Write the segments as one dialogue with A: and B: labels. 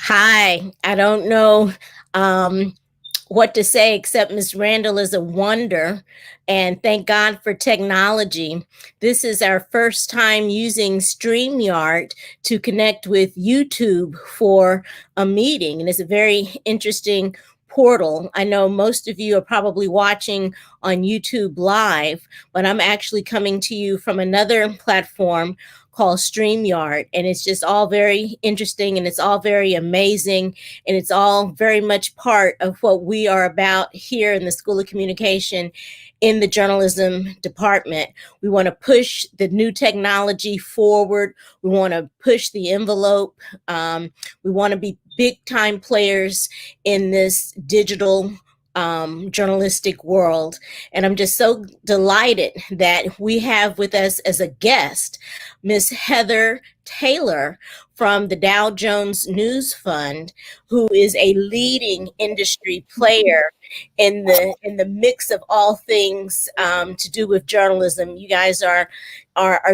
A: Hi, I don't know what to say except Miss Randall is a wonder, and thank God for technology. This is our first time using StreamYard to connect with YouTube for a meeting, and it's a very interesting portal. I know most of you are probably watching on YouTube Live, but I'm actually coming to you from another platform called StreamYard, and it's just all very interesting, and it's all very amazing, and it's all very much part of what we are about here in the School of Communication in the journalism department. We want to push the new technology forward. We want to push the envelope. We want to be big time players in this digital journalistic world. And I'm just so delighted that we have with us as a guest Miss Heather Taylor from the Dow Jones News Fund, who is a leading industry player in the mix of all things to do with journalism. You guys are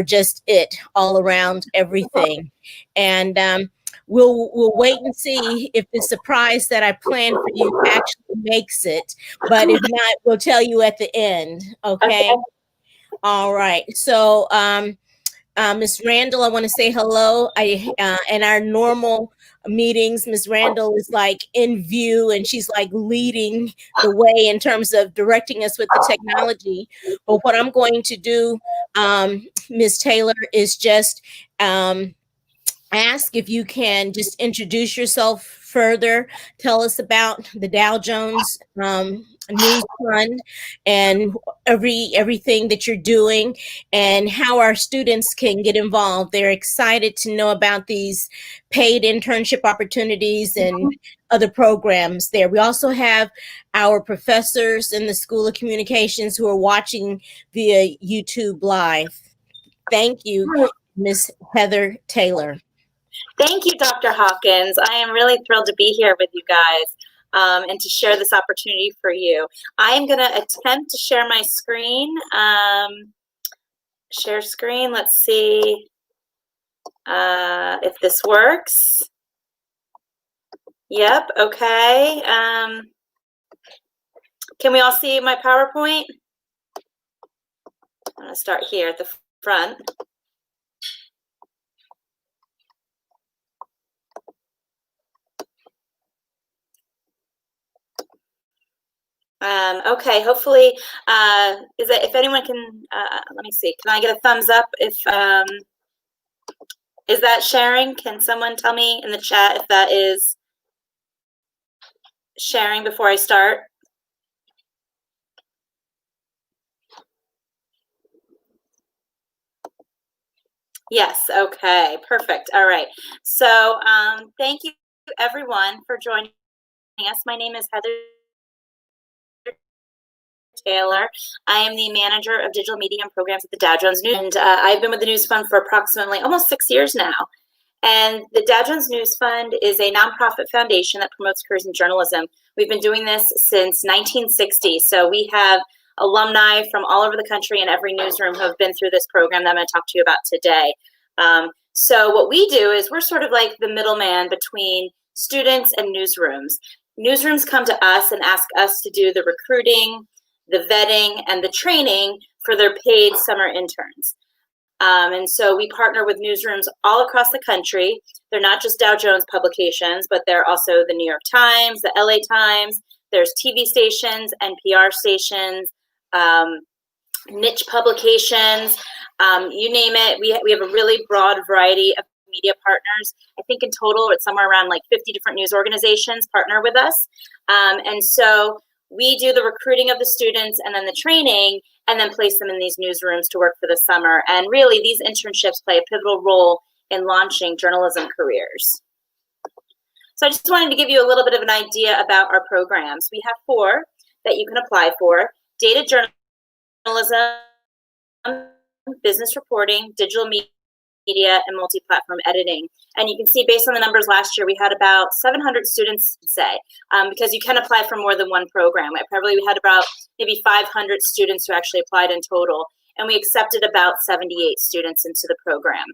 A: just it all around everything, and we'll wait and see if the surprise that I planned for you actually makes it. But if not, we'll tell you at the end. Okay. All right. So, Miss Randall, I want to say hello. In our normal meetings, Miss Randall is like in view, and she's like leading the way in terms of directing us with the technology. But what I'm going to do, Miss Taylor, is just ask if you can just introduce yourself further. Tell us about the Dow Jones News Fund and everything that you're doing, and how our students can get involved. They're excited to know about these paid internship opportunities and other programs there. We also have our professors in the School of Communications who are watching via YouTube Live. Thank you, Miss Heather Taylor.
B: Thank you, Dr. Hawkins. I am really thrilled to be here with you guys and to share this opportunity for you. I am going to attempt to share my screen. Share screen. Let's see if this works. Yep. Okay. Can we all see my PowerPoint? I'm going to start here at the front. Okay, hopefully, if anyone can, let me see, can I get a thumbs up if, is that sharing? Can someone tell me in the chat if that is sharing before I start? Yes, okay, perfect. All right. So thank you everyone for joining us. My name is Heather Taylor. I am the manager of digital media and programs at the Dow Jones News, and I've been with the News Fund for approximately almost 6 years now. And the Dow Jones News Fund is a nonprofit foundation that promotes careers in journalism. We've been doing this since 1960, so we have alumni from all over the country and every newsroom who have been through this program that I'm going to talk to you about today. So what we do is we're sort of like the middleman between students and newsrooms. Newsrooms come to us and ask us to do the recruiting, the vetting, and the training for their paid summer interns. And so we partner with newsrooms all across the country. They're not just Dow Jones publications, but they're also the New York Times, the LA Times. There's TV stations, NPR stations, niche publications, you name it. We have a really broad variety of media partners. I think in total it's somewhere around like 50 different news organizations partner with us. And so we do the recruiting of the students and then the training, and then place them in these newsrooms to work for the summer. And really, these internships play a pivotal role in launching journalism careers. So I just wanted to give you a little bit of an idea about our programs. We have 4 that you can apply for: data journalism, business reporting, digital media and multi-platform editing. And you can see based on the numbers last year, we had about 700 students, say, because you can apply for more than one program. We had about maybe 500 students who actually applied in total, and we accepted about 78 students into the program.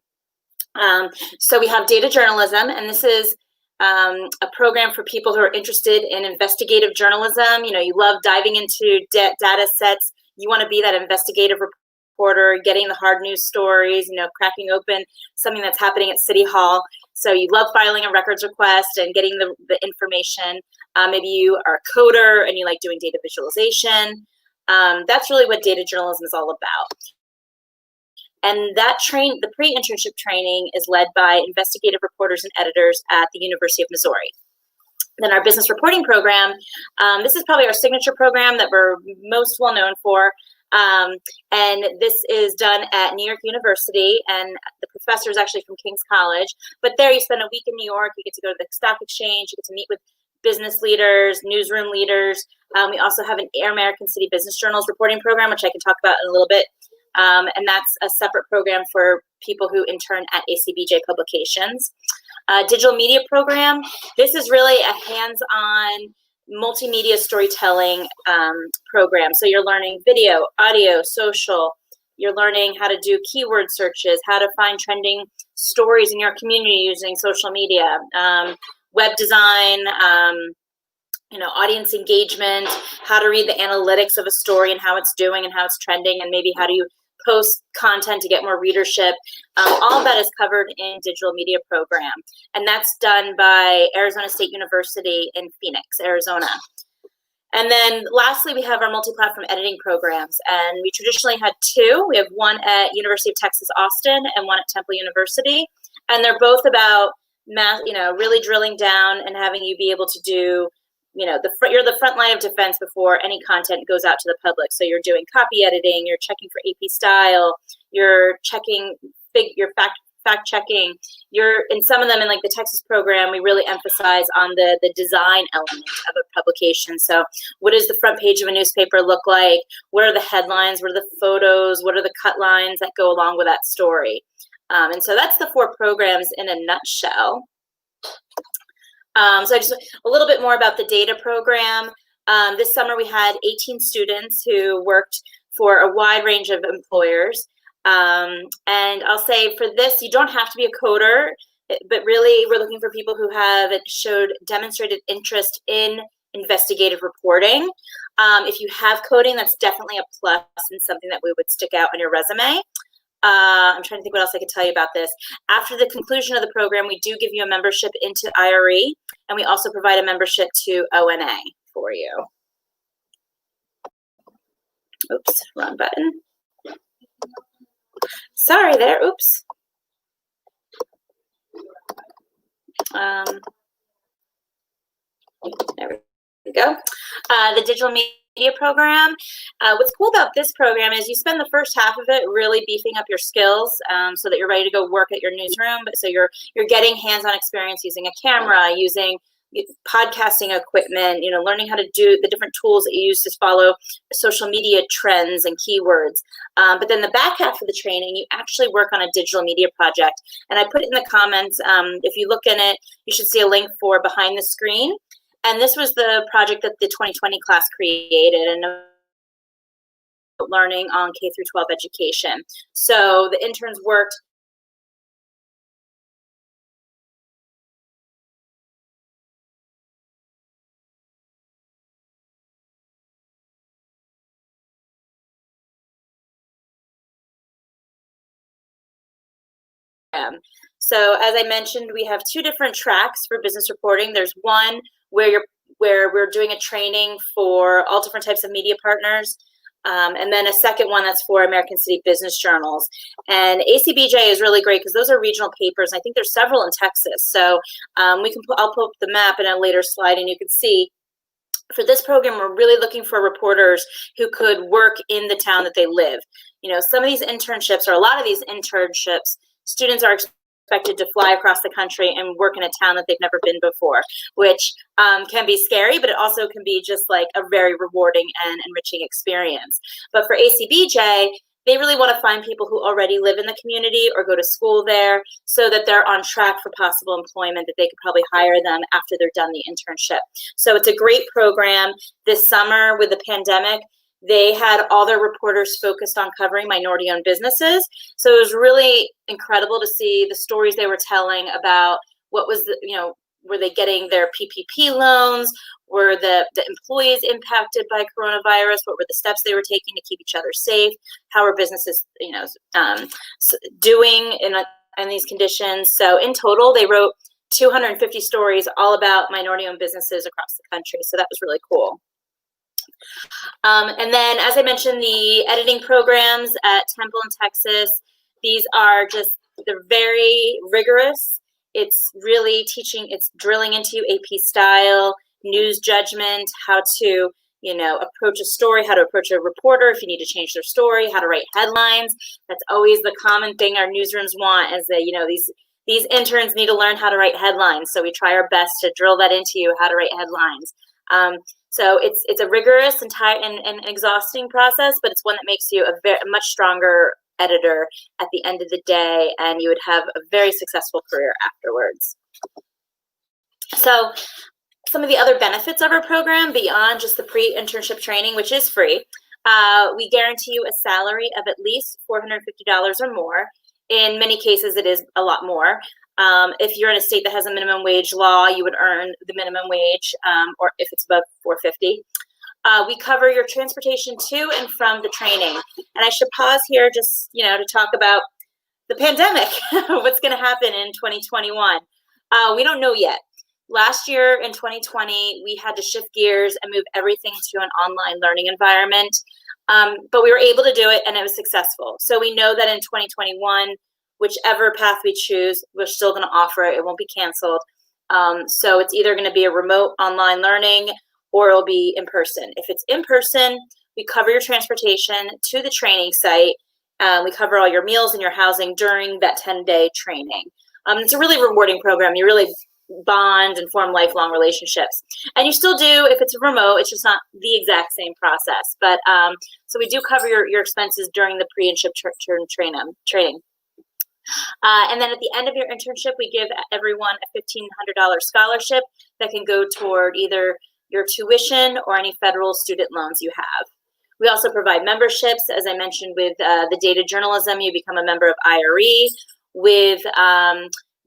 B: So we have data journalism, and this is a program for people who are interested in investigative journalism. You love diving into data sets. You want to be that investigative reporter, getting the hard news stories, cracking open something that's happening at City Hall. So you love filing a records request and getting the information. Maybe you are a coder and you like doing data visualization. That's really what data journalism is all about. And the pre-internship training is led by investigative reporters and editors at the University of Missouri. Then our business reporting program, this is probably our signature program that we're most well known for. And this is done at New York University, and the professor is actually from King's College. But there you spend a week in New York, you get to go to the stock exchange, you get to meet with business leaders, newsroom leaders. We also have an American City Business Journals reporting program, which I can talk about in a little bit. And that's a separate program for people who intern at ACBJ Publications. Digital media program, this is really a hands-on multimedia storytelling program. So you're learning video, audio, social. You're learning how to do keyword searches, how to find trending stories in your community using social media, web design, audience engagement, how to read the analytics of a story and how it's doing and how it's trending, and maybe how do you post content to get more readership. All of that is covered in digital media program. And that's done by Arizona State University in Phoenix, Arizona. And then lastly, we have our multi-platform editing programs. And we traditionally had two. We have one at University of Texas, Austin, and one at Temple University. And they're both about really drilling down and having you be able to do you're the front line of defense before any content goes out to the public. So you're doing copy editing, you're checking for AP style, you're checking your fact checking. You're in some of them in like the Texas program, we really emphasize on the design element of a publication. So what does the front page of a newspaper look like? What are the headlines? What are the photos? What are the cut lines that go along with that story? And so that's the four programs in a nutshell. So just a little bit more about the data program. This summer we had 18 students who worked for a wide range of employers. And I'll say for this, you don't have to be a coder, but really we're looking for people who have demonstrated interest in investigative reporting. If you have coding, that's definitely a plus and something that we would stick out on your resume. I'm trying to think what else I could tell you about this. After the conclusion of the program, we do give you a membership into IRE, and we also provide a membership to ONA for you. Oops, wrong button. Sorry there, oops. There we go. The digital media program. What's cool about this program is you spend the first half of it really beefing up your skills so that you're ready to go work at your newsroom. But so you're getting hands-on experience using a camera, using podcasting equipment, learning how to do the different tools that you use to follow social media trends and keywords. But then the back half of the training, you actually work on a digital media project. And I put it in the comments. If you look in it, you should see a link for Behind the Screen. And this was the project that the 2020 class created, and learning on K through 12 education. So the interns worked So as I mentioned, we have two different tracks for business reporting. There's one where we're doing a training for all different types of media partners. And then a second one that's for American City Business Journals. And ACBJ is really great because those are regional papers. I think there's several in Texas. So I'll pull up the map in a later slide, and you can see for this program, we're really looking for reporters who could work in the town that they live. Some of these internships, or a lot of these internships, students are expected to fly across the country and work in a town that they've never been before, which can be scary, but it also can be just like a very rewarding and enriching experience. But for ACBJ, they really want to find people who already live in the community or go to school there so that they're on track for possible employment, that they could probably hire them after they're done the internship. So it's a great program. This summer with the pandemic, they had all their reporters focused on covering minority-owned businesses. So it was really incredible to see the stories they were telling about what was the, were they getting their PPP loans? Were the employees impacted by coronavirus? What were the steps they were taking to keep each other safe? How are businesses, doing in these conditions? So in total, they wrote 250 stories all about minority-owned businesses across the country. So that was really cool. And then, as I mentioned, the editing programs at Temple in Texas, these are they're very rigorous. It's really it's drilling into you AP style, news judgment, how to, approach a story, how to approach a reporter if you need to change their story, how to write headlines. That's always the common thing our newsrooms want, is that, these interns need to learn how to write headlines. So we try our best to drill that into you, how to write headlines. So it's a rigorous and exhausting process, but it's one that makes you a much stronger editor at the end of the day, and you would have a very successful career afterwards. So some of the other benefits of our program, beyond just the pre-internship training, which is free, we guarantee you a salary of at least $450 or more. In many cases, it is a lot more. If you're in a state that has a minimum wage law, you would earn the minimum wage, or if it's above $450. We cover your transportation to and from the training. And I should pause here just, to talk about the pandemic, what's going to happen in 2021. We don't know yet. Last year in 2020, we had to shift gears and move everything to an online learning environment. But we were able to do it, and it was successful. So we know that in 2021, whichever path we choose, we're still going to offer it. It won't be canceled. So it's either going to be a remote online learning, or it'll be in person. If it's in person, we cover your transportation to the training site. We cover all your meals and your housing during that 10-day training. It's a really rewarding program. You really bond and form lifelong relationships. And you still do if it's remote. It's just not the exact same process. But so we do cover your expenses during the pre-internship training. And then at the end of your internship, we give everyone a $1,500 scholarship that can go toward either your tuition or any federal student loans you have. We also provide memberships. As I mentioned, with the data journalism, you become a member of IRE. With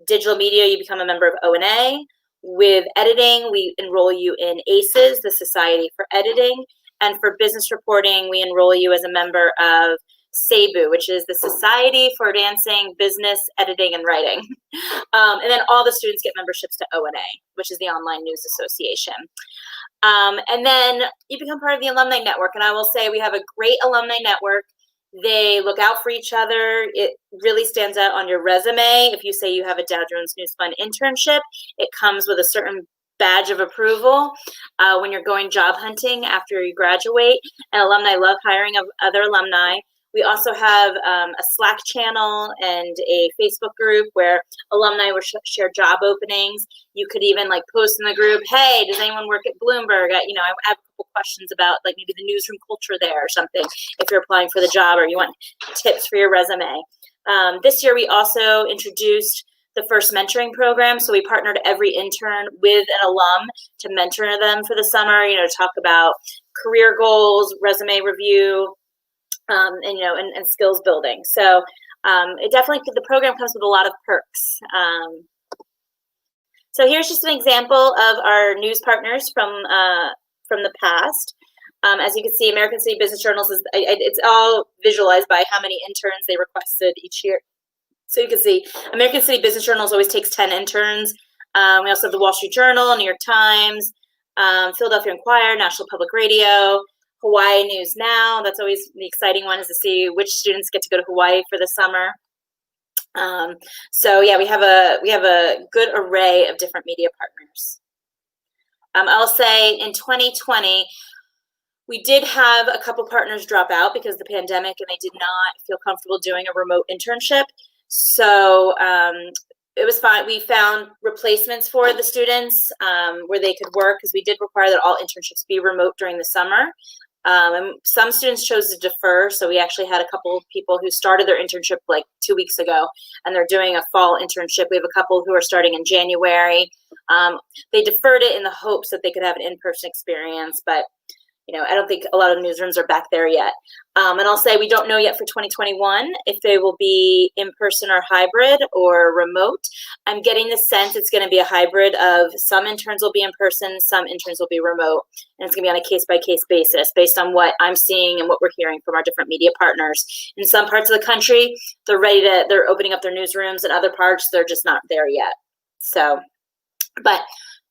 B: digital media, you become a member of O&A. With editing, we enroll you in ACES, the Society for Editing. And for business reporting, we enroll you as a member of SABU, which is the Society for Advancing Business, Editing, and Writing. And then all the students get memberships to O&A, which is the Online News Association. And then you become part of the alumni network. And I will say we have a great alumni network. They look out for each other. It really stands out on your resume. If you say you have a Dow Jones News Fund internship, it comes with a certain badge of approval when you're going job hunting after you graduate. And alumni love hiring of other alumni. We also have a Slack channel and a Facebook group where alumni will share job openings. You could even post in the group, hey, does anyone work at Bloomberg? I have a couple questions about maybe the newsroom culture there or something if you're applying for the job or you want tips for your resume. This year we also introduced the first mentoring program. So we partnered every intern with an alum to mentor them for the summer, to talk about career goals, resume review, and skills building. So it definitely, the program comes with a lot of perks. So here's just an example of our news partners from the past. As you can see, American City Business Journals it's all visualized by how many interns they requested each year. So you can see American City Business Journals always takes 10 interns. We also have the Wall Street Journal, New York Times, Philadelphia Inquirer, National Public Radio, Hawaii News Now. That's always the exciting one, is to see which students get to go to Hawaii for the summer. So yeah, we have a good array of different media partners. I'll say in 2020, we did have a couple partners drop out because of the pandemic, and they did not feel comfortable doing a remote internship. So it was fine. We found replacements for the students where they could work, because we did require that all internships be remote during the summer. And some students chose to defer, so we actually had a couple of people who started their internship like 2 weeks ago, and they're doing a fall internship. We have a couple who are starting in January. They deferred it in the hopes that they could have an in-person experience, but I don't think a lot of newsrooms are back there yet. And I'll say we don't know yet for 2021 if they will be in-person or hybrid or remote. I'm getting the sense it's going to be a hybrid of some interns will be in person, some interns will be remote, and it's going to be on a case-by-case basis based on what I'm seeing and what we're hearing from our different media partners. In some parts of the country, they're opening up their newsrooms, and other parts, they're just not there yet. So, but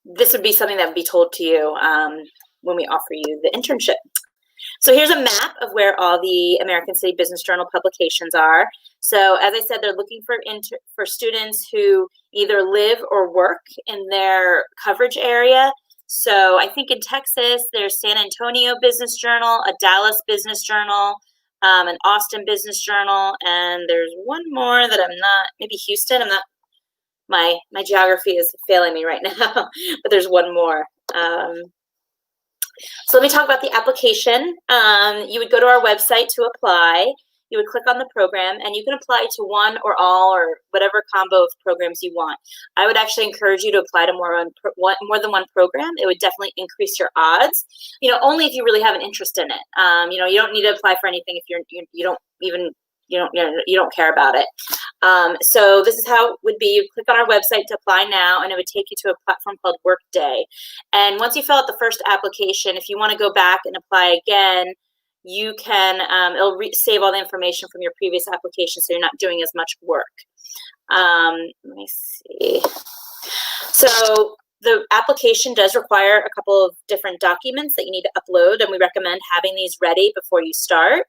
B: this would be something that would be told to you when we offer you the internship. So here's a map of where all the American City Business Journal publications are. So as I said, they're looking for students who either live or work in their coverage area. So I think in Texas, there's San Antonio Business Journal, a Dallas Business Journal, an Austin Business Journal, and there's one more that I'm not, maybe Houston. I'm not, my geography is failing me right now, but there's one more. So let me talk about the application. You would go to our website to apply. You would click on the program, and you can apply to one or all or whatever combo of programs you want. I would actually encourage you to apply to more than one program. It would definitely increase your odds. Only if you really have an interest in it. You don't need to apply for anything if you don't care about it. So this is how it would be. You click on our website to apply now, and it would take you to a platform called Workday. And once you fill out the first application, if you want to go back and apply again, you can, it'll save all the information from your previous application, so you're not doing as much work. Let me see. So the application does require a couple of different documents that you need to upload, and we recommend having these ready before you start.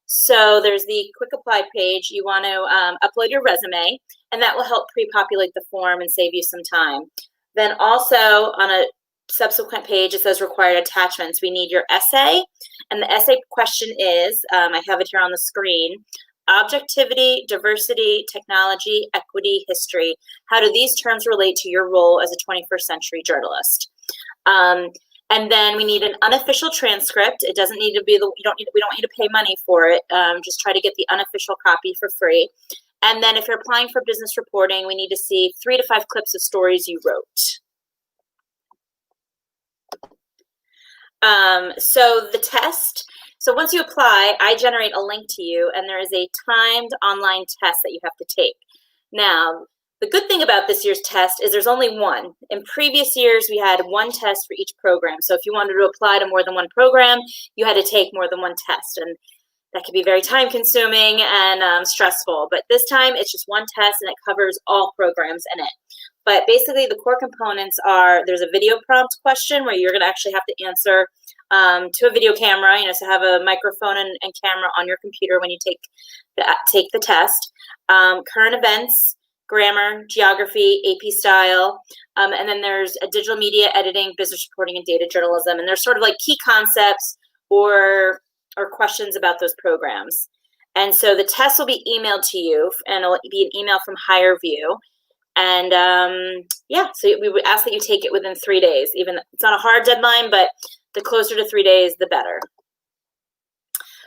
B: So there's the quick apply page. You want to upload your resume, and that will help pre-populate the form and save you some time. Then also on a subsequent page, it says required attachments. We need your essay, and the essay question is, I have it here on the screen, objectivity, diversity, technology, equity, history. How do these terms relate to your role as a 21st century journalist? And then we need an unofficial transcript. It doesn't need to be we don't want you to pay money for it. Just try to get the unofficial copy for free. And then if you're applying for business reporting, we need to see 3 to 5 clips of stories you wrote. So the test. So once you apply, I generate a link to you, and there is a timed online test that you have to take. Now, the good thing about this year's test is there's only one. In previous years, we had one test for each program. So if you wanted to apply to more than one program, you had to take more than one test. And that could be very time consuming and stressful. But this time, it's just one test, and it covers all programs in it. But basically, the core components are, there's a video prompt question where you're going to actually have to answer to a video camera, so have a microphone and camera on your computer when you take the test. Current events, grammar, geography, AP style, and then there's a digital media editing, business reporting, and data journalism. And there's sort of like key concepts or questions about those programs. And so the test will be emailed to you, and it'll be an email from HireVue. And yeah, so we would ask that you take it within 3 days. Even it's not a hard deadline, but the closer to 3 days, the better.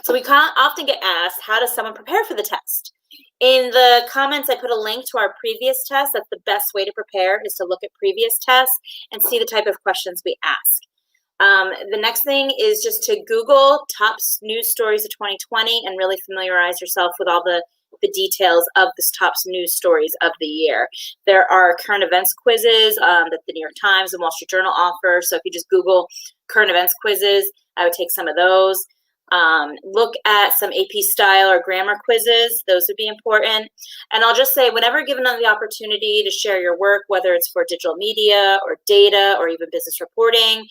B: So we often get asked, how does someone prepare for the test? In the comments, I put a link to our previous test. That's the best way to prepare, is to look at previous tests and see the type of questions we ask. The next thing is just to Google top news stories of 2020 and really familiarize yourself with all the details of the top news stories of the year. There are current events quizzes that the New York Times and Wall Street Journal offer. So if you just Google current events quizzes, I would take some of those. Look at some AP style or grammar quizzes. Those would be important. And I'll just say, whenever given the opportunity to share your work, whether it's for digital media or data or even business reporting,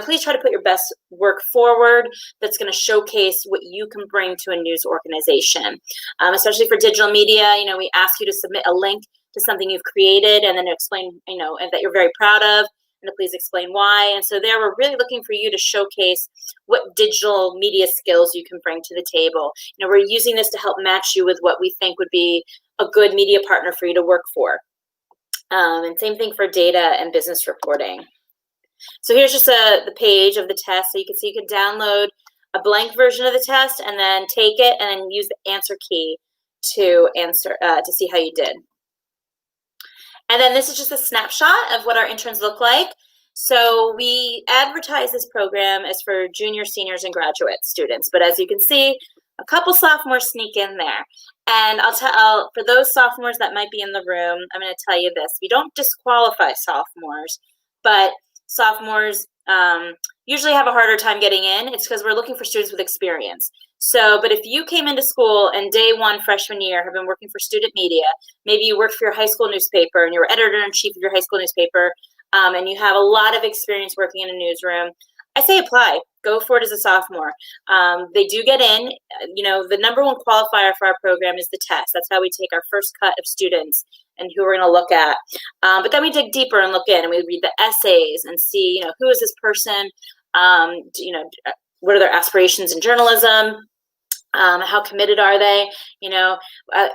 B: please try to put your best work forward that's going to showcase what you can bring to a news organization. Especially for digital media, we ask you to submit a link to something you've created and then explain, and that you're very proud of, and to please explain why. And so there, we're really looking for you to showcase what digital media skills you can bring to the table. We're using this to help match you with what we think would be a good media partner for you to work for. And same thing for data and business reporting. So here's just the page of the test. So you can see you can download a blank version of the test, and then take it and then use the answer key to answer to see how you did. And then this is just a snapshot of what our interns look like. So we advertise this program as for junior, seniors, and graduate students. But as you can see, a couple sophomores sneak in there. And for those sophomores that might be in the room, I'm going to tell you this. We don't disqualify sophomores, but sophomores usually have a harder time getting in. It's because we're looking for students with experience. So, but if you came into school and day one freshman year have been working for student media, maybe you worked for your high school newspaper and you were editor-in-chief of your high school newspaper, and you have a lot of experience working in a newsroom, I say apply. Go for it as a sophomore. They do get in. You know, the number one qualifier for our program is the test. That's how we take our first cut of students and who we're going to look at. But then we dig deeper and look in, and we read the essays and see, you know, who is this person? You know, what are their aspirations in journalism? How committed are they? You know,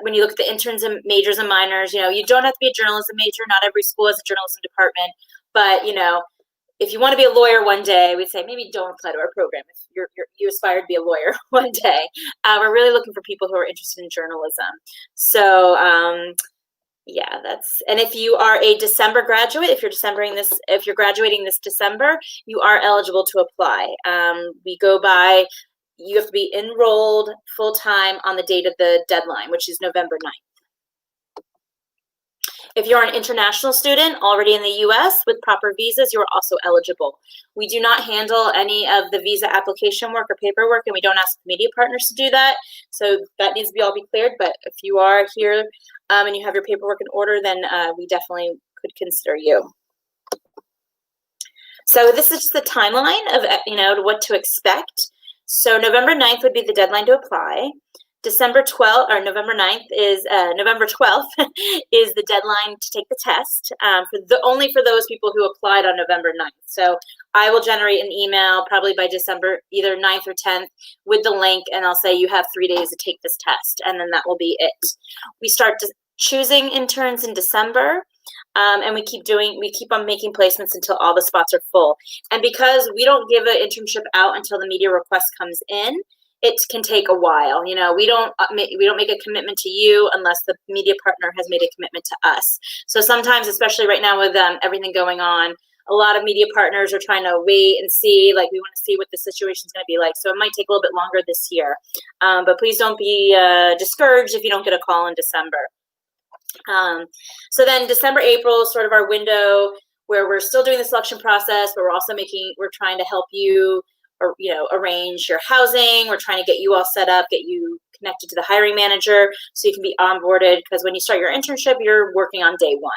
B: when you look at the interns and majors and minors, you know, you don't have to be a journalism major. Not every school has a journalism department. But, you know, if you want to be a lawyer one day, we'd say maybe don't apply to our program if you aspire to be a lawyer one day. We're really looking for people who are interested in journalism. So, yeah, and if you are a December graduate, if you're graduating this December, you are eligible to apply. You have to be enrolled full-time on the date of the deadline, which is November 9th. If you're an international student already in the US with proper visas, you're also eligible. We do not handle any of the visa application work or paperwork, and we don't ask media partners to do that. So that needs to all be cleared. But if you are here and you have your paperwork in order, then we definitely could consider you. So this is just the timeline of, you know, what to expect. So November 9th would be the deadline to apply. November 9th is November 12th is the deadline to take the test, only for those people who applied on November 9th. So I will generate an email probably by December, either 9th or 10th, with the link, and I'll say you have 3 days to take this test, and then that will be it. We start choosing interns in December, and we keep on making placements until all the spots are full. And because we don't give an internship out until the media request comes in, it can take a while. You know, we don't make a commitment to you unless the media partner has made a commitment to us. So sometimes, especially right now with everything going on, a lot of media partners are trying to wait and see, like, we want to see what the situation is going to be like. So it might take a little bit longer this year. But please don't be discouraged if you don't get a call in December. So then December, April is sort of our window where we're still doing the selection process, but we're trying to help you, or, you know, arrange your housing. We're trying to get you all set up, get you connected to the hiring manager so you can be onboarded, because when you start your internship, you're working on day one.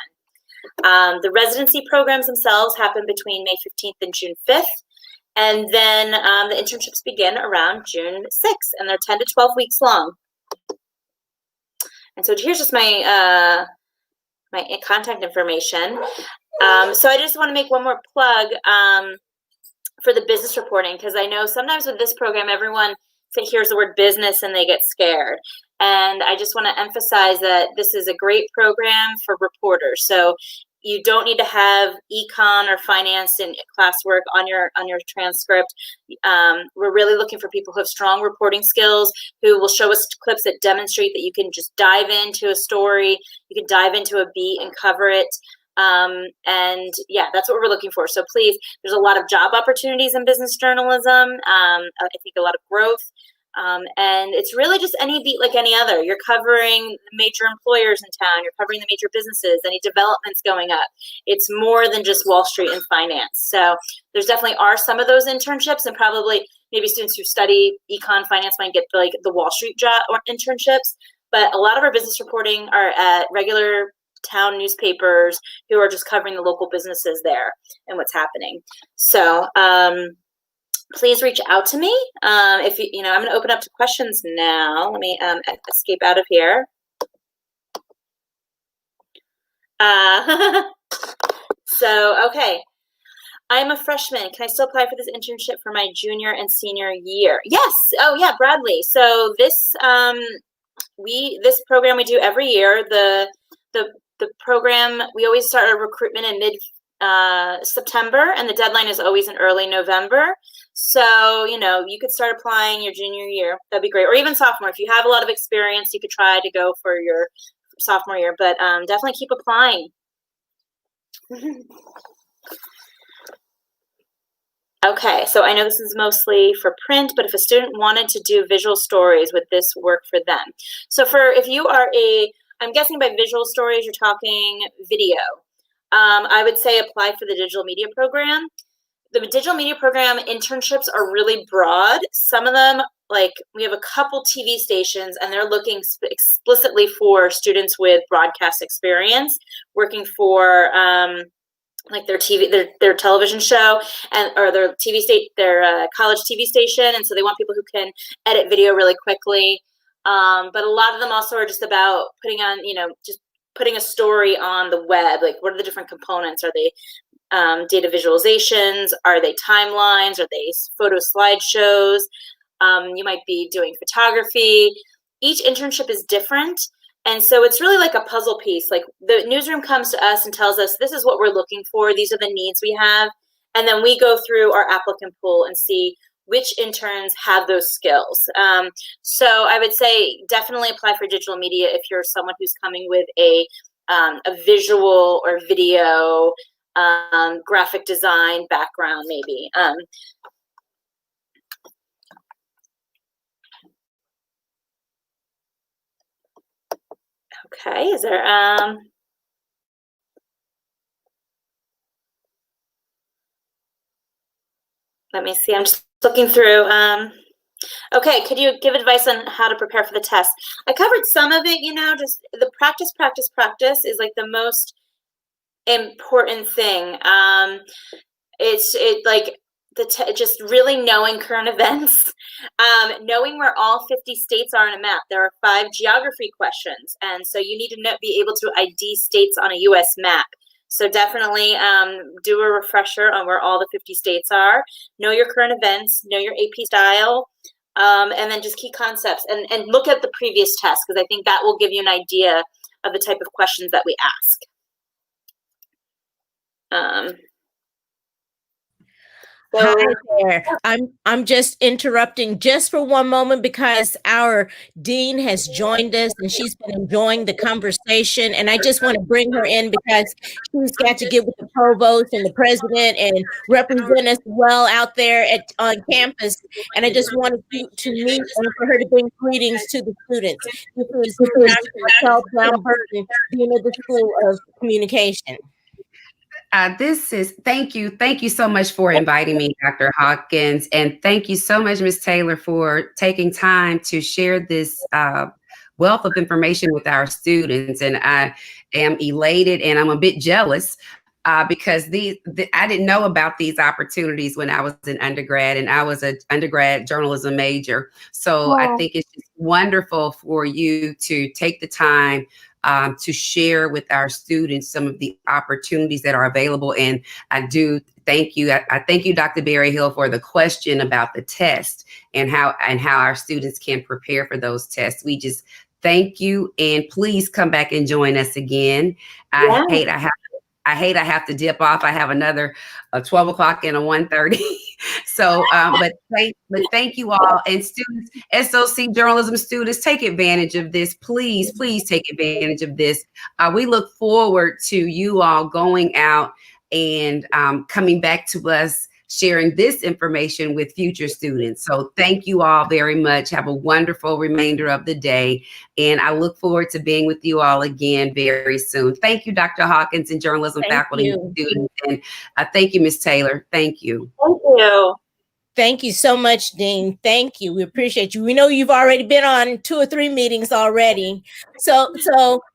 B: The residency programs themselves happen between May 15th and June 5th. And then the internships begin around June 6th, and they're 10 to 12 weeks long. And so here's just my my contact information. So I just want to make one more plug for the business reporting, because I know sometimes with this program, everyone hears the word business and they get scared. And I just want to emphasize that this is a great program for reporters. So you don't need to have econ or finance and classwork on your transcript. We're really looking for people who have strong reporting skills, who will show us clips that demonstrate that you can just dive into a story, you can dive into a beat and cover it. And yeah, that's what we're looking for. So please, there's a lot of job opportunities in business journalism. I think a lot of growth. And it's really just any beat like any other. You're covering the major employers in town. You're covering the major businesses, any developments going up. It's more than just Wall Street and finance. So there's definitely are some of those internships, and probably maybe students who study econ finance might get like the Wall Street job or internships. But a lot of our business reporting are at regular town newspapers who are just covering the local businesses there and what's happening. So please reach out to me. If you know, I'm going to open up to questions now. Let me escape out of here. So, okay. I'm a freshman. Can I still apply for this internship for my junior and senior year? Yes. Oh, yeah, Bradley. So this this program we do every year. The program, we always start our recruitment in September, and the deadline is always in early November. So, you could start applying your junior year. That'd be great. Or even sophomore. If you have a lot of experience, you could try to go for your sophomore year, but definitely keep applying. Okay, so I know this is mostly for print, but if a student wanted to do visual stories, would this work for them? So if you are I'm guessing by visual stories, you're talking video. I would say apply for the digital media program. The digital media program internships are really broad. Some of them, like we have a couple TV stations, and they're looking explicitly for students with broadcast experience, working for like their their television show or their college TV station, and so they want people who can edit video really quickly. But a lot of them also are just about putting on, just putting a story on the web. Like, what are the different components? Are they data visualizations? Are they timelines? Are they photo slideshows? You might be doing photography. Each internship is different. And so it's really like a puzzle piece. Like, the newsroom comes to us and tells us, this is what we're looking for. These are the needs we have. And then we go through our applicant pool and see which interns have those skills. So I would say definitely apply for digital media if you're someone who's coming with a visual or video, graphic design background, maybe. Okay, is there, let me see, I'm just looking through. Okay, could you give advice on how to prepare for the test? I covered some of it, just the practice is like the most important thing. Just really knowing current events, knowing where all 50 states are on a map. There are 5 geography questions, and so you need to be able to ID states on a U.S. map. So definitely do a refresher on where all the 50 states are. Know your current events, know your AP style, and then just key concepts. And look at the previous tests, because I think that will give you an idea of the type of questions that we ask.
A: Hi there. I'm just interrupting just for one moment because our dean has joined us and she's been enjoying the conversation, and I just want to bring her in because she's got to get with the provost and the president and represent us well out there on campus. And I just wanted to meet and for her to bring greetings to the students. This is Dr. Michelle Brown-Burton, Dean of the School of Communication.
C: Thank you so much for inviting me, Dr. Hawkins. And thank you so much, Ms. Taylor, for taking time to share this wealth of information with our students. And I am elated and I'm a bit jealous because I didn't know about these opportunities when I was an undergrad, and I was an undergrad journalism major. So I think it's just wonderful for you to take the time to share with our students some of the opportunities that are available. And I do thank you. I thank you, Dr. Berryhill, for the question about the test and how our students can prepare for those tests. We just thank you, and please come back and join us again. I hate I have to dip off. I have another 12 o'clock and a 1:30. So, but thank you all, and students, SOC journalism students, take advantage of this. Please take advantage of this. We look forward to you all going out and coming back to us, sharing this information with future students. So thank you all very much. Have a wonderful remainder of the day. And I look forward to being with you all again very soon. Thank you, Dr. Hawkins and journalism faculty and students. And thank you, Ms. Taylor. Thank you.
B: Thank you.
A: Thank you so much, Dean. Thank you. We appreciate you. We know you've already been on 2 or 3 meetings already. So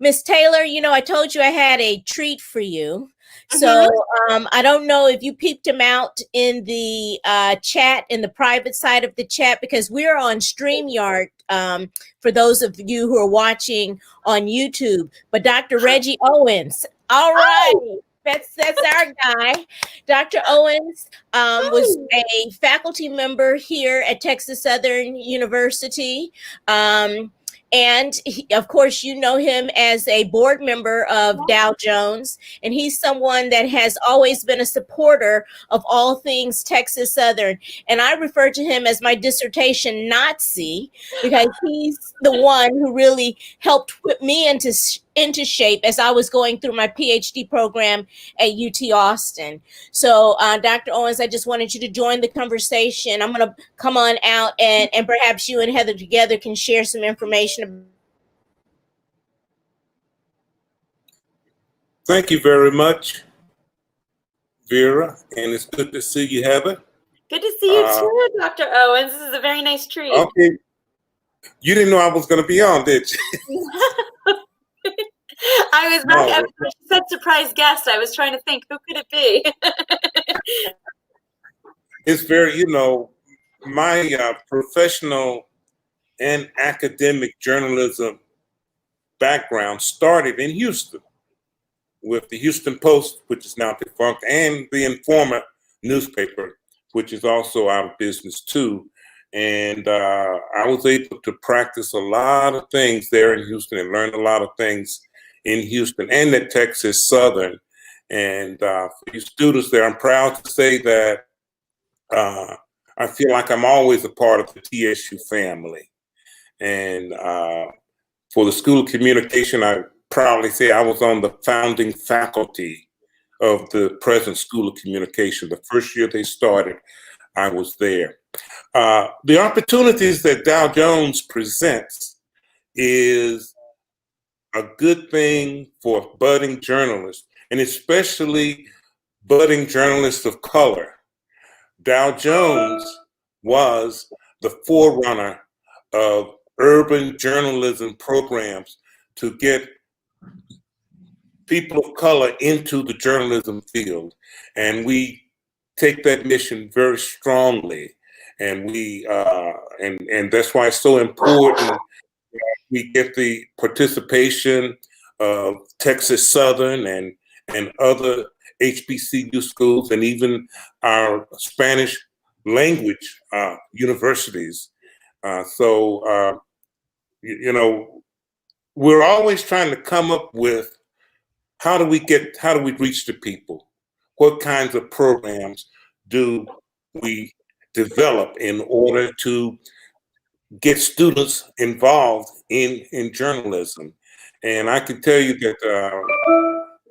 A: Ms. Taylor, I told you I had a treat for you. So I don't know if you peeped him out in the chat, in the private side of the chat, because we're on StreamYard for those of you who are watching on YouTube. But Dr. Reggie Owens, all right. That's our guy. Dr. Owens was a faculty member here at Texas Southern University. And of course, you know him as a board member of Dow Jones, and he's someone that has always been a supporter of all things Texas Southern. And I refer to him as my dissertation Nazi because he's the one who really helped put me into shape as I was going through my PhD program at UT Austin. So, Dr. Owens, I just wanted you to join the conversation. I'm going to come on out, and perhaps you and Heather together can share some information.
D: Thank you very much, Vera, and it's good to see you, Heather.
B: Good to see you too, Dr. Owens. This is a very nice treat.
D: Okay. You didn't know I was going to be on, did you?
B: I was said surprise guest. I was trying to think, who could it be?
D: It's very, my professional and academic journalism background started in Houston with the Houston Post, which is now defunct, and the Informer newspaper, which is also out of business too. And I was able to practice a lot of things there in Houston and learn a lot of things in Houston and at Texas Southern. And for you students there, I'm proud to say that I feel like I'm always a part of the TSU family. And for the School of Communication, I proudly say I was on the founding faculty of the present School of Communication. The first year they started, I was there. The opportunities that Dow Jones presents is a good thing for budding journalists, and especially budding journalists of color. Dow Jones was the forerunner of urban journalism programs to get people of color into the journalism field. And we take that mission very strongly. And and that's why it's so important we get the participation of Texas Southern and other HBCU schools, and even our Spanish language universities. So we're always trying to come up with how do we reach the people? What kinds of programs do we develop in order to get students involved in journalism? And I can tell you that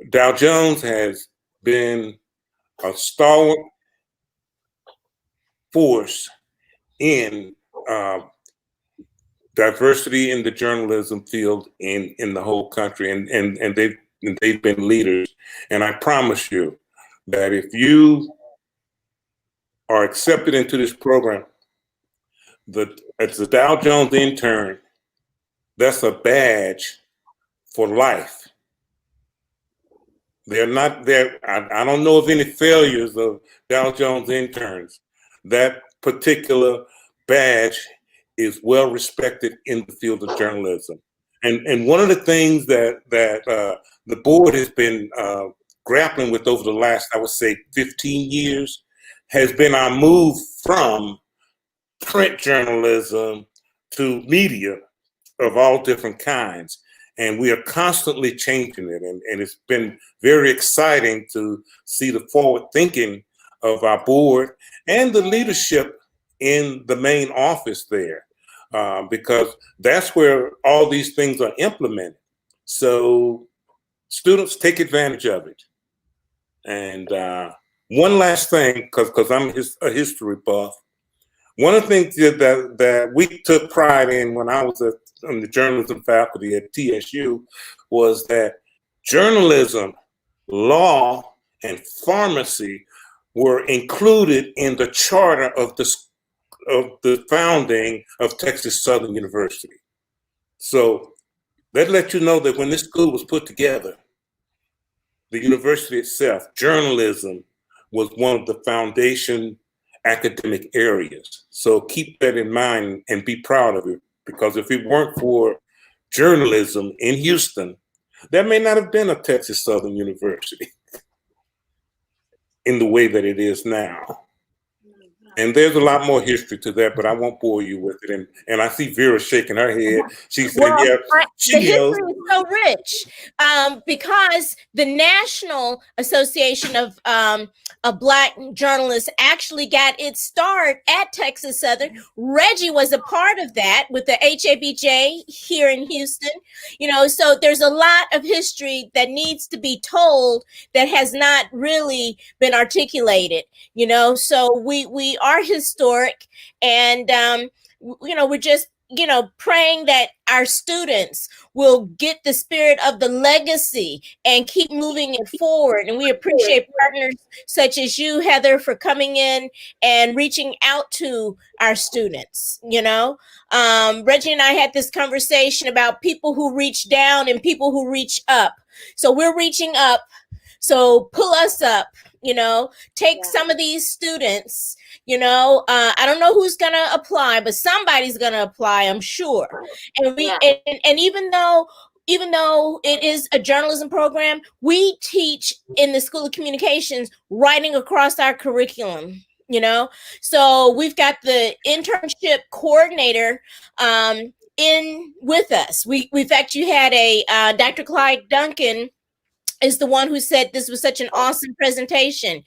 D: Dow Jones has been a stalwart force in diversity in the journalism field in the whole country, and they've been leaders. And I promise you that if you are accepted into this program, as the Dow Jones intern, that's a badge for life. They're not there. I don't know of any failures of Dow Jones interns. That particular badge is well respected in the field of journalism. And one of the things that the board has been grappling with over the last, I would say, 15 years has been our move from print journalism to media of all different kinds. And we are constantly changing it. And it's been very exciting to see the forward thinking of our board and the leadership in the main office there, because that's where all these things are implemented. So students, take advantage of it. And one last thing, because I'm a history buff, one of the things that we took pride in when I was on the journalism faculty at TSU was that journalism, law, and pharmacy were included in the charter of the founding of Texas Southern University. So that lets you know that when this school was put together, the university itself, journalism was one of the foundation academic areas. So keep that in mind and be proud of it, because if it weren't for journalism in Houston, there may not have been a Texas Southern University in the way that it is now. And there's a lot more history to that, but I won't bore you with it. And I see Vera shaking her head. She said,
A: Well,
D: yeah,
A: the
D: she knows.
A: history is so rich because the National Association of Black Journalists actually got its start at Texas Southern. Reggie was a part of that with the HABJ here in Houston. You know, so there's a lot of history that needs to be told that has not really been articulated. You know, so we are historic, and you know, we're just praying that our students will get the spirit of the legacy and keep moving it forward. And we appreciate partners such as you, Heather, for coming in and reaching out to our students. You know, Reggie and I had this conversation about people who reach down and people who reach up. So we're reaching up. So pull us up, take some of these students, I don't know who's going to apply, but somebody's going to apply, I'm sure. And and even though it is a journalism program, we teach in the School of Communications writing across our curriculum. So we've got the internship coordinator in with us. In fact, you had a Dr. Clyde Duncan is the one who said this was such an awesome presentation.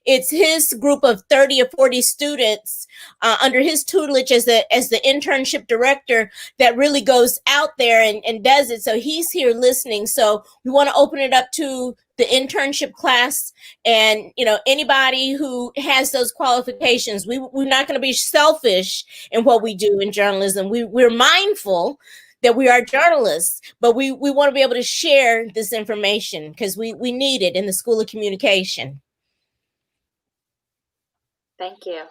A: It's his group of 30 or 40 students under his tutelage as the internship director that really goes out there and does it. So he's here listening. So we want to open it up to the internship class and, anybody who has those qualifications. We're not going to be selfish in what we do in journalism. We're mindful that we are journalists, but we want to be able to share this information because we need it in the School of Communication.
B: Thank you.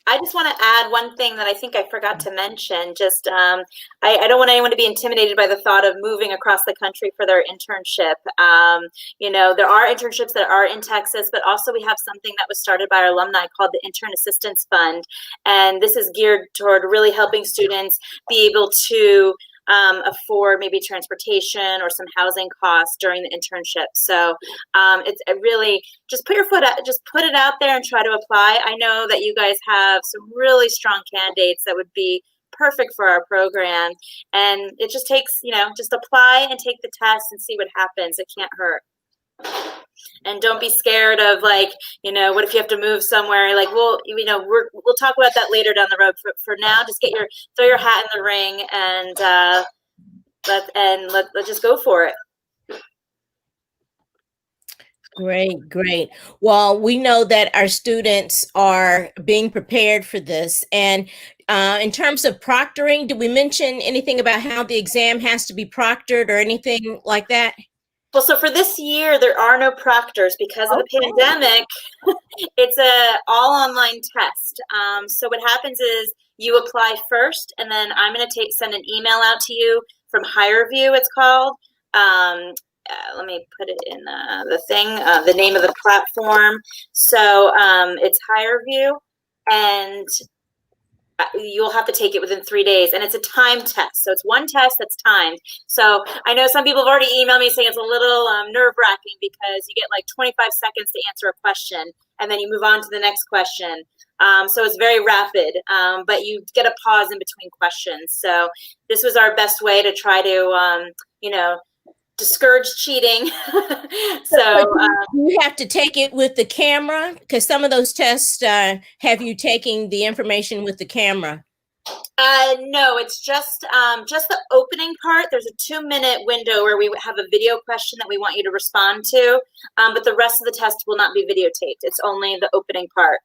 B: I just want to add one thing that I think I forgot to mention. Just, I don't want anyone to be intimidated by the thought of moving across the country for their internship. There are internships that are in Texas, but also we have something that was started by our alumni called the Intern Assistance Fund. And this is geared toward really helping students be able to afford maybe transportation or some housing costs during the internship. So it's really just put it out there and try to apply. I know that you guys have some really strong candidates that would be perfect for our program, and it just takes, just apply and take the test and see what happens. It can't hurt. And don't be scared of what if you have to move somewhere? We'll talk about that later down the road. For now, just throw your hat in the ring and let's just go for it.
A: Great. Well, we know that our students are being prepared for this. And in terms of proctoring, did we mention anything about how the exam has to be proctored or anything like that?
B: Well, so for this year, there are no proctors because of the pandemic. It's a all online test. So what happens is you apply first, and then I'm going to send an email out to you from HireVue, it's called. Let me put it in the name of the platform. So it's HireVue, and you'll have to take it within 3 days, and it's a time test. So it's one test that's timed. So I know some people have already emailed me saying it's a little nerve-wracking because you get 25 seconds to answer a question, and then you move on to the next question. So it's very rapid, but you get a pause in between questions. So this was our best way to try to, discourage cheating. So
A: you have to take it with the camera because some of those tests have you taking the information with the camera.
B: No, it's just the opening part. There's a 2-minute window where we have a video question that we want you to respond to, but the rest of the test will not be videotaped. It's only the opening part.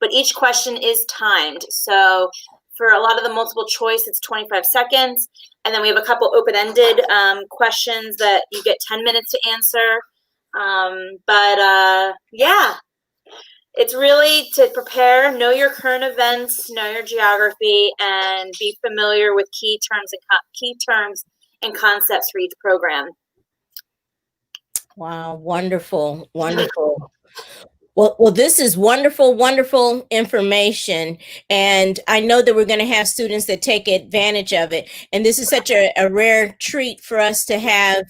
B: But each question is timed. So for a lot of the multiple choice, it's 25 seconds. And then we have a couple open-ended questions that you get 10 minutes to answer. Yeah, it's really to prepare, know your current events, know your geography, and be familiar with key terms and concepts for each program.
A: Wow, wonderful. Well, this is wonderful, wonderful information. And I know that we're going to have students that take advantage of it. And this is such a rare treat for us to have,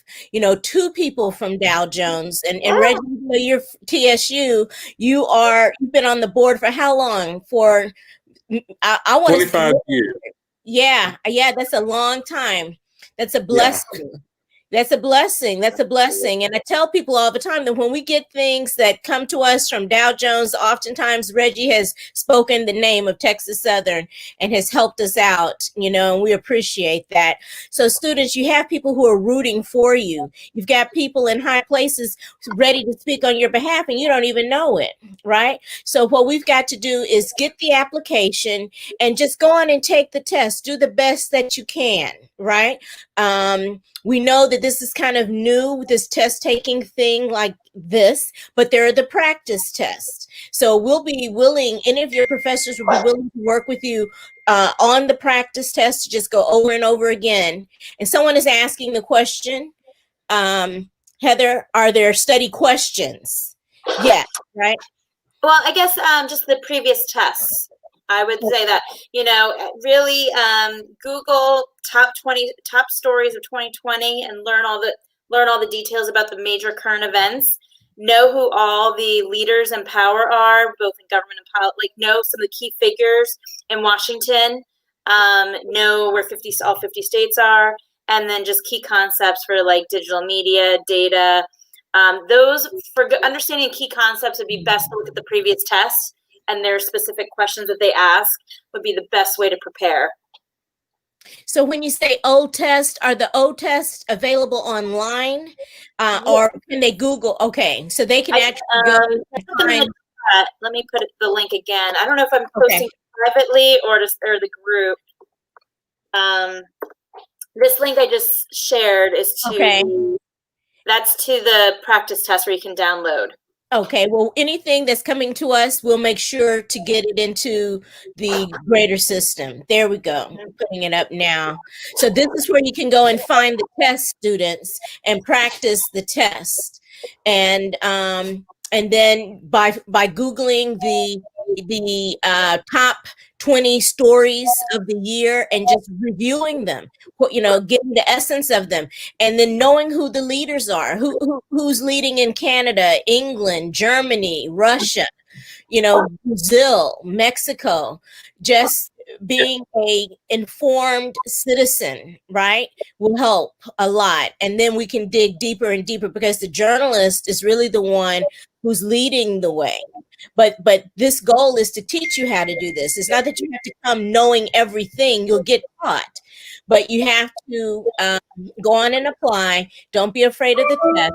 A: two people from Dow Jones. And Reggie, you're TSU, you've been on the board for how long? I want to
D: 25 years.
A: Yeah, that's a long time. That's a
D: Yeah.
A: blessing. That's a blessing. That's a blessing. And I tell people all the time that when we get things that come to us from Dow Jones, oftentimes Reggie has spoken the name of Texas Southern and has helped us out, and we appreciate that. So students, you have people who are rooting for you. You've got people in high places ready to speak on your behalf and you don't even know it, right? So what we've got to do is get the application and just go on and take the test. Do the best that you can, right? We know that this is kind of new, this test taking thing like this, but there are the practice tests. So we'll be willing, any of your professors will be willing to work with you on the practice test to just go over and over again. And someone is asking the question, Heather, are there study questions? Yeah, right?
B: Well, I guess just the previous tests. I would say that, really Google top stories of 2020 and learn all the details about the major current events. Know who all the leaders in power are, both in government and politics. Know some of the key figures in Washington. Know where all 50 states are, and then just key concepts for like digital media, data. Those for understanding key concepts would be best to look at the previous tests. And their specific questions that they ask would be the best way to prepare.
A: So when you say old test, are the old tests available online or can they Google? Okay, so they can actually go and find.
B: Let me put the link again. I don't know if I'm posting privately or the group. This link I just shared is that's to the practice test where you can download.
A: Okay, well, anything that's coming to us, we'll make sure to get it into the greater system. There we go. I'm putting it up now. So this is where you can go and find the test students and practice the test. And then by Googling the top 20 stories of the year and just reviewing them, getting the essence of them, and then knowing who the leaders are, who's leading in Canada, England, Germany, Russia, Brazil, Mexico, just being a informed citizen, right, will help a lot. And then we can dig deeper and deeper because the journalist is really the one who's leading the way. But this goal is to teach you how to do this. It's not that you have to come knowing everything. You'll get taught, but you have to go on and apply. Don't be afraid of the test,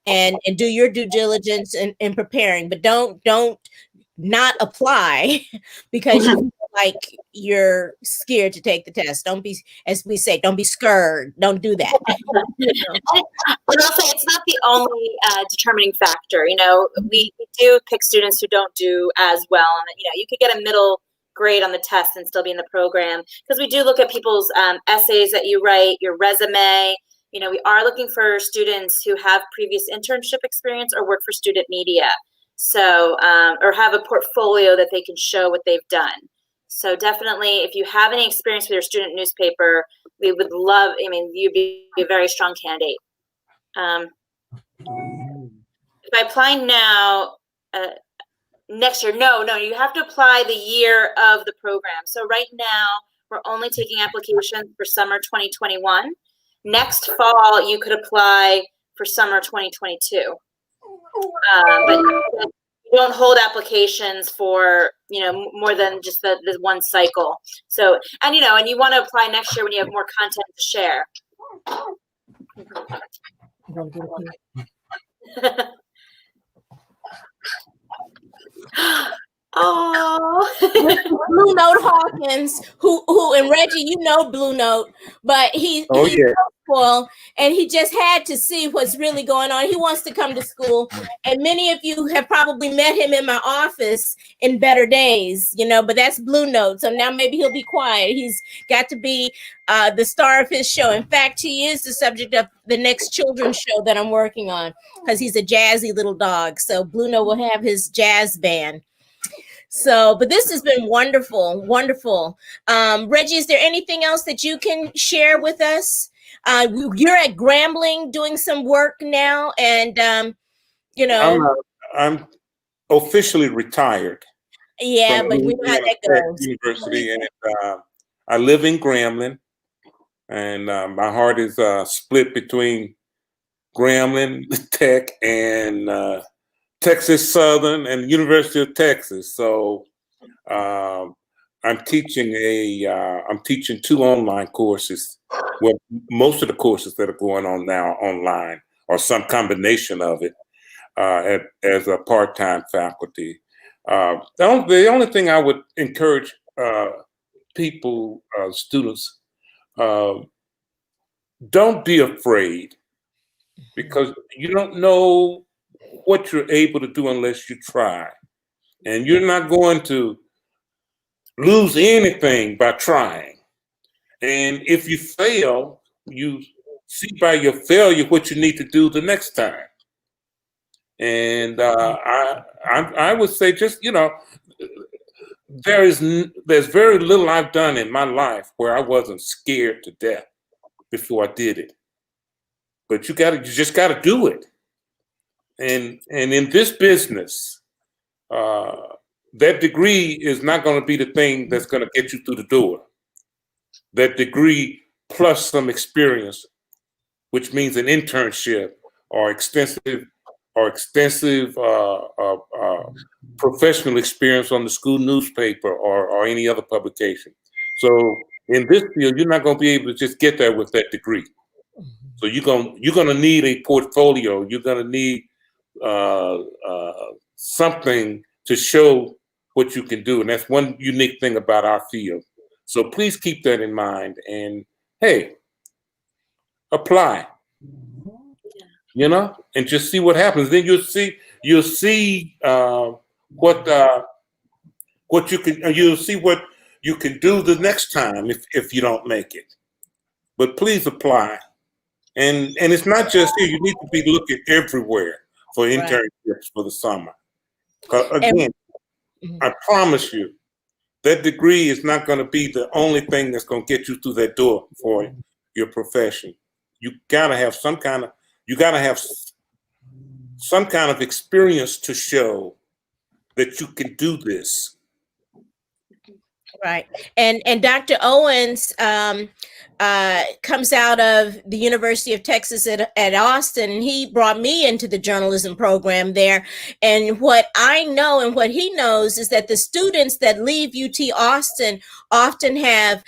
A: and do your due diligence in preparing. But don't not apply because you feel like you're scared to take the test. Don't be, as we say, don't be scared. Don't do that.
B: But also, it's not the only determining factor. We do pick students who don't do as well, and you could get a middle grade on the test and still be in the program because we do look at people's essays that you write, your resume. We are looking for students who have previous internship experience or work for student media. So, or have a portfolio that they can show what they've done. So definitely, if you have any experience with your student newspaper, we would love, you'd be a very strong candidate. If I apply now, next year, no, you have to apply the year of the program. So right now, we're only taking applications for summer 2021. Next fall, you could apply for summer 2022. But you don't hold applications for more than just the one cycle. So and you want to apply next year when you have more content to share. Oh.
A: Blue Note Hawkins, who and Reggie, you know Blue Note, but he's
D: yeah.
A: spoiled, and he just had to see what's really going on. He wants to come to school, and many of you have probably met him in my office in better days, but that's Blue Note. So now maybe he'll be quiet. He's got to be the star of his show. In fact, he is the subject of the next children's show that I'm working on, because he's a jazzy little dog. So Blue Note will have his jazz band. So, but this has been wonderful, wonderful. Reggie, is there anything else that you can share with us? You're at Grambling doing some work now, and
D: I'm officially retired.
A: Yeah, but we know how that goes.
D: University, and I live in Grambling, and my heart is split between Grambling Tech and Texas Southern and University of Texas. So I'm teaching two online courses. Well, most of the courses that are going on now are online, or some combination of it, as a part-time faculty. The only thing I would encourage people, students, don't be afraid, because you don't know what you're able to do unless you try. And you're not going to lose anything by trying. And if you fail, you see by your failure what you need to do the next time. And I would say, just, there's very little I've done in my life where I wasn't scared to death before I did it. But you just gotta do it. And in this business, that degree is not going to be the thing that's going to get you through the door. That degree plus some experience, which means an internship or extensive professional experience on the school newspaper or any other publication. So in this field, you're not going to be able to just get there with that degree. So you're going to need a portfolio. You're going to need something to show what you can do. And that's one unique thing about our field. So please keep that in mind, and hey, apply, and just see what happens. Then you'll see you'll see what you can do the next time if you don't make it. But please apply. And it's not just here. You need to be looking everywhere for internships for the summer. Again, I promise you, that degree is not going to be the only thing that's going to get you through that door for your profession. You gotta have some kind of experience to show that you can do this.
A: Right. And Dr. Owens comes out of the University of Texas at Austin, and he brought me into the journalism program there. And what I know and what he knows is that the students that leave UT Austin often have,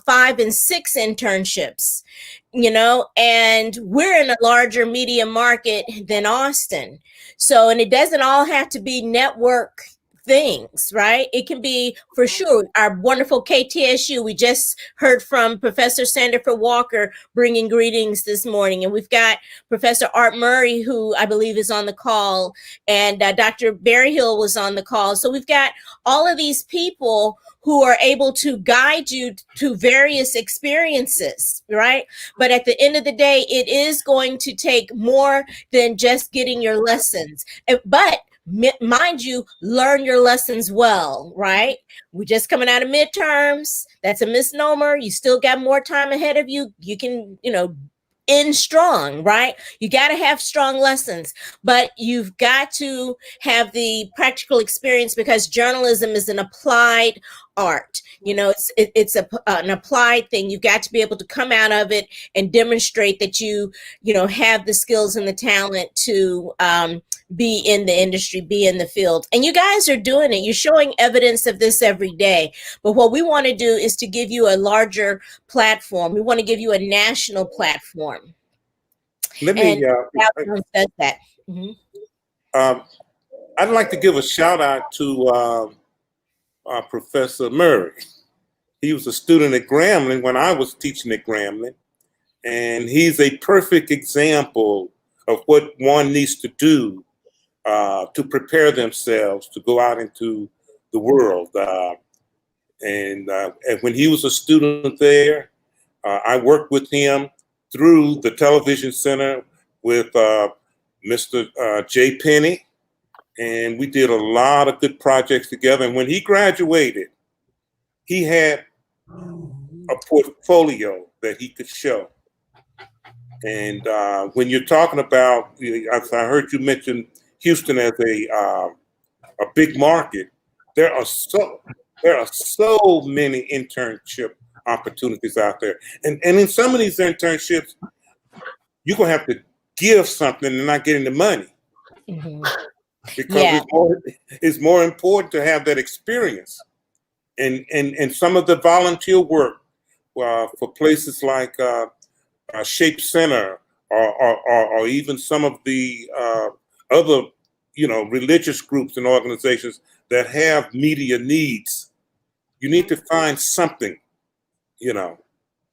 A: 5 and 6 internships, and we're in a larger media market than Austin. So, and it doesn't all have to be network things, right? It can be, for sure, our wonderful KTSU. We just heard from Professor Sandifer Walker bringing greetings this morning, and we've got Professor Art Murray, who I believe is on the call, and Dr. Berryhill was on the call. So we've got all of these people who are able to guide you to various experiences, right? But at the end of the day, it is going to take more than just getting your lessons. But mind you, learn your lessons well, right? We're just coming out of midterms. That's a misnomer. You still got more time ahead of you. You can, end strong, right? You got to have strong lessons, but you've got to have the practical experience, because journalism is an applied art. It's an applied thing. You've got to be able to come out of it and demonstrate that you have the skills and the talent to be in the industry, be in the field. And you guys are doing it. You're showing evidence of this every day. But what we want to do is to give you a larger platform. We want to give you a national platform.
D: Let me
A: does that.
D: I'd like to give a shout out to Professor Murray. He was a student at Grambling when I was teaching at Grambling, and he's a perfect example of what one needs to do to prepare themselves to go out into the world. And when he was a student there, I worked with him through the television center with Mr. Jay Penny, and we did a lot of good projects together. And when he graduated, he had a portfolio that he could show. And when you're talking about, I heard you mention Houston as a big market. There are so many internship opportunities out there, and in some of these internships, you're gonna have to give something and not getting the money.
A: Mm-hmm.
D: Because it's more important to have that experience, and some of the volunteer work for places like Shape Center or even some of the other religious groups and organizations that have media needs. You need to find something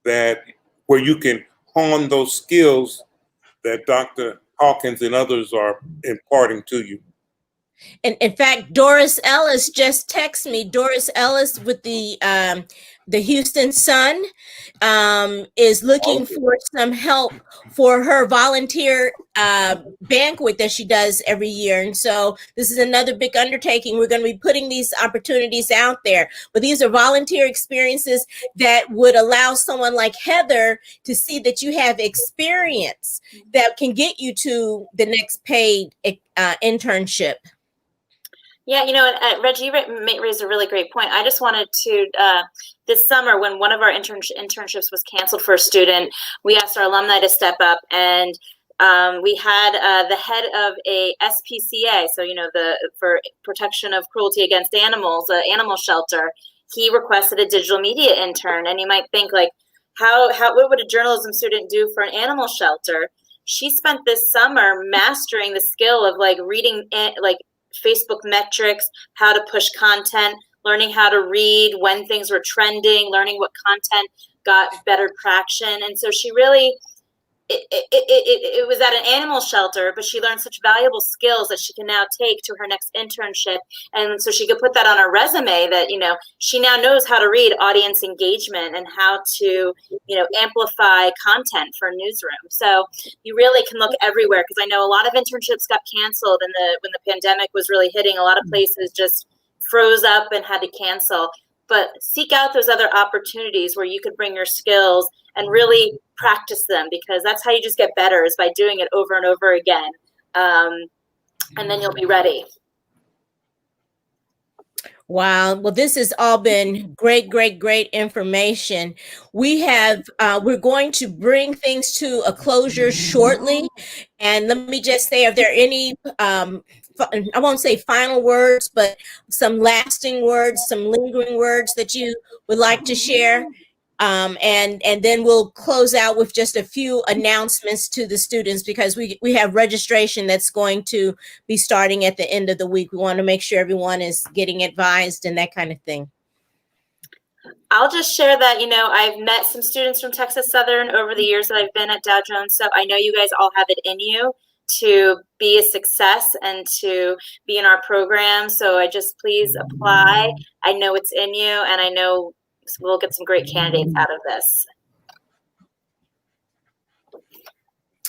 D: that where you can hone those skills that Dr. Hawkins and others are imparting to you.
A: And in fact, Doris Ellis just texted me. Doris Ellis with the Houston Sun is looking for some help for her volunteer banquet that she does every year. And so this is another big undertaking. We're going to be putting these opportunities out there. But these are volunteer experiences that would allow someone like Heather to see that you have experience that can get you to the next paid internship.
B: Yeah, Reggie raised a really great point. I just wanted to, this summer when one of our internships was canceled for a student, we asked our alumni to step up, and we had the head of a SPCA, so, for protection of cruelty against animals, an animal shelter. He requested a digital media intern, and you might think like, what would a journalism student do for an animal shelter? She spent this summer mastering the skill of reading Facebook metrics, how to push content, learning how to read when things were trending, learning what content got better traction. And so she really, it was at an animal shelter, but she learned such valuable skills that she can now take to her next internship. And so she could put that on her resume that, she now knows how to read audience engagement and how to, amplify content for a newsroom. So you really can look everywhere, because I know a lot of internships got canceled when the pandemic was really hitting. A lot of places just froze up and had to cancel. But seek out those other opportunities where you could bring your skills and really practice them, because that's how you just get better, is by doing it over and over again. And then you'll be ready.
A: Wow. Well, this has all been great information. We're going to bring things to a closure shortly. And let me just say, are there any, I won't say final words, but some lasting words, some lingering words that you would like to share? And then we'll close out with just a few announcements to the students, because we have registration that's going to be starting at the end of the week. We want to make sure everyone is getting advised and that kind of thing.
B: I'll just share that, I've met some students from Texas Southern over the years that I've been at Dow Jones. So I know you guys all have it in you to be a success and to be in our program. So please apply. I know it's in you, and I know we'll get some great candidates out of this.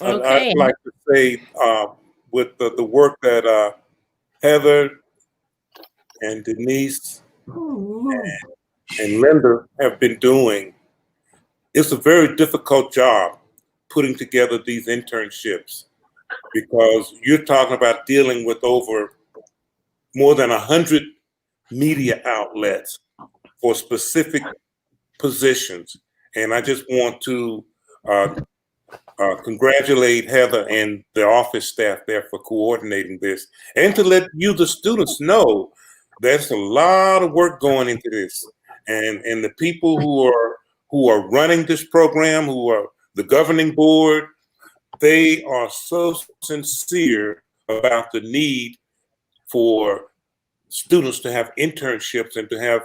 A: Okay.
D: I'd like to say with the work that Heather and Denise and Linda have been doing, it's a very difficult job putting together these internships, because you're talking about dealing with more than 100 media outlets for specific positions. And I just want to congratulate Heather and the office staff there for coordinating this, and to let you, the students, know there's a lot of work going into this. And the people who are running this program, who are the governing board, they are so sincere about the need for students to have internships and to have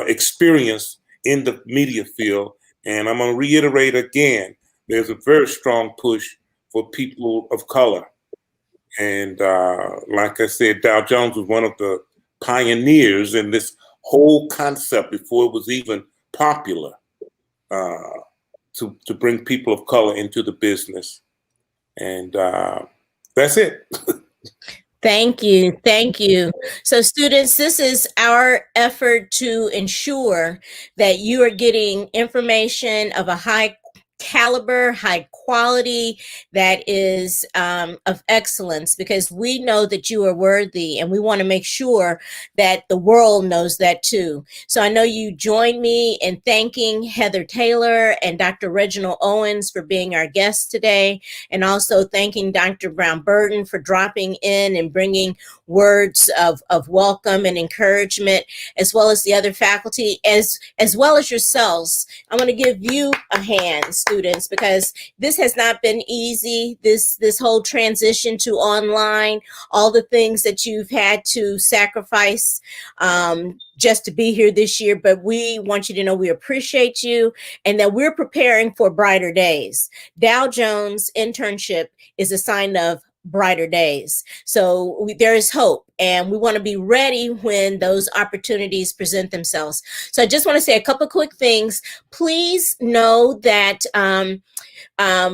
D: experience in the media field. And I'm going to reiterate again, there's a very strong push for people of color. And like I said, Dow Jones was one of the pioneers in this whole concept before it was even popular, to bring people of color into the business. And that's it.
A: Thank you. Thank you. So students, this is our effort to ensure that you are getting information of a high caliber, high quality, that is of excellence, because we know that you are worthy, and we want to make sure that the world knows that too. So I know you join me in thanking Heather Taylor and Dr. Reggie Owens for being our guests today, and also thanking Dr. Brown Burton for dropping in and bringing words of welcome and encouragement, as well as the other faculty, as well as yourselves. I want to give you a hand, students, because this has not been easy. This whole transition to online, all the things that you've had to sacrifice just to be here this year. But we want you to know we appreciate you, and that we're preparing for brighter days. Dow Jones internship is a sign of brighter days. So there is hope, and we want to be ready when those opportunities present themselves. So I just want to say a couple of quick things. Please know that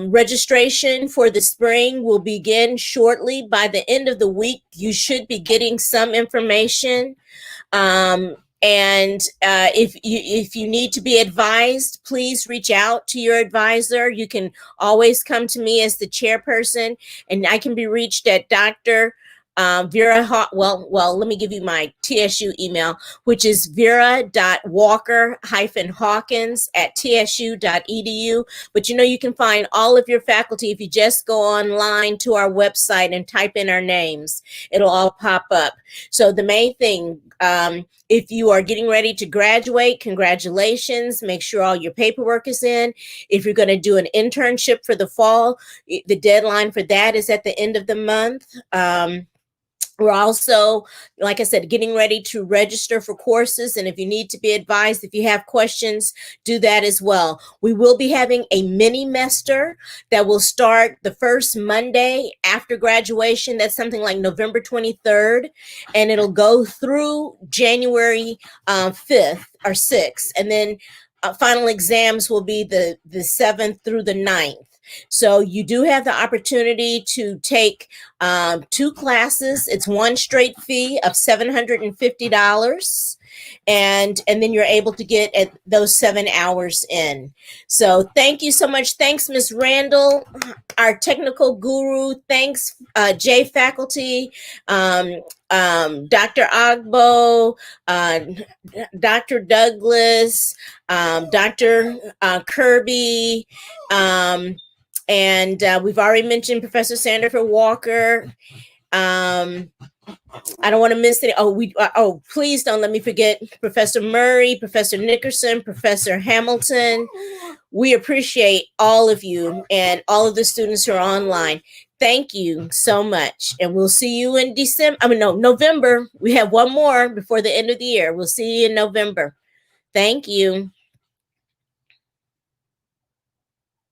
A: registration for the spring will begin shortly. By the end of the week, you should be getting some information. And if you need to be advised, please reach out to your advisor. You can always come to me as the chairperson, and I can be reached at Dr. Vera, let me give you my TSU email, which is vera.walker-hawkins@tsu.edu. But you can find all of your faculty if you just go online to our website and type in our names. It'll all pop up. So the main thing, if you are getting ready to graduate, congratulations. Make sure all your paperwork is in. If you're going to do an internship for the fall, the deadline for that is at the end of the month. We're also, like I said, getting ready to register for courses. And if you need to be advised, if you have questions, do that as well. We will be having a mini-mester that will start the first Monday after graduation. That's something like November 23rd. And it'll go through January 5th or 6th. And then final exams will be the 7th through the 9th. So you do have the opportunity to take 2 classes. It's one straight fee of $750. And then you're able to get at those 7 hours in. So thank you so much. Thanks, Ms. Randall, our technical guru. Thanks, J faculty, Dr. Agbo, Dr. Douglas, Dr. Kirby, and we've already mentioned Professor Sandifer Walker. I don't want to miss it. Please don't let me forget Professor Murray, Professor Nickerson, Professor Hamilton. We appreciate all of you and all of the students who are online. Thank you so much. And we'll see you in November. We have one more before the end of the year. We'll see you in November. Thank you.